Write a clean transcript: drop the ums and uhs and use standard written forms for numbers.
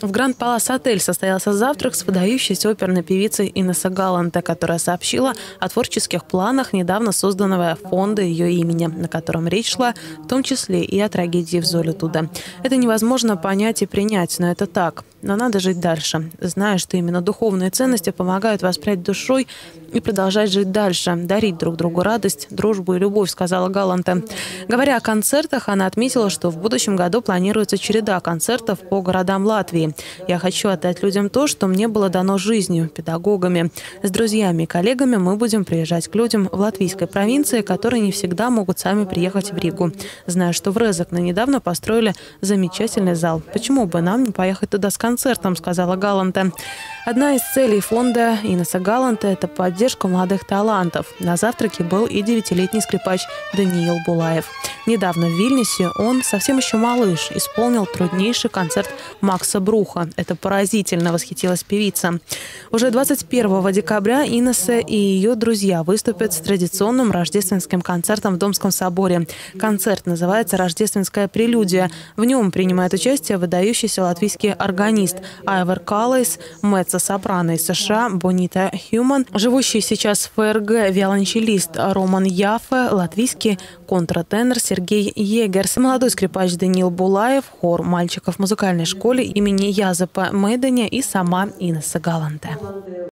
В Гранд Палас Отель состоялся завтрак с выдающейся оперной певицей Инесса Галанте, которая сообщила о творческих планах недавно созданного фонда ее имени, на котором речь шла в том числе и о трагедии в Золотуда. Это невозможно понять и принять, но это так. Но надо жить дальше, зная, что именно духовные ценности помогают воспрять душой и продолжать жить дальше, дарить друг другу радость, дружбу и любовь, сказала Галанте. Говоря о концертах, она отметила, что в будущем году планируется череда концертов по городам Латвии. «Я хочу отдать людям то, что мне было дано жизнью, педагогами. С друзьями и коллегами мы будем приезжать к людям в латвийской провинции, которые не всегда могут сами приехать в Ригу. Знаю, что в Резекне недавно построили замечательный зал. Почему бы нам не поехать туда с концертом», сказала Галанте. Одна из целей фонда Инессы Галанте – это поддержка молодых талантов. На завтраке был и 9-летний скрипач Даниил Булаев. Недавно в Вильнюсе он, совсем еще малыш, исполнил труднейший концерт Макса Бруха. Это поразительно, восхитилась певица. Уже 21 декабря Инесса и ее друзья выступят с традиционным рождественским концертом в Домском соборе. Концерт называется «Рождественская прелюдия». В нем принимает участие выдающийся латвийский органист Айвар Каллейс, меццо-сопрано из США Бонита Хьюман, живущий сейчас в ФРГ виолончелист Роман Яффе, латвийский контратенор Сергей Егерс, молодой скрипач Даниил Булаев, хор мальчиков в музыкальной школе имени Язепа Мейденя и сама Инесса Галанте.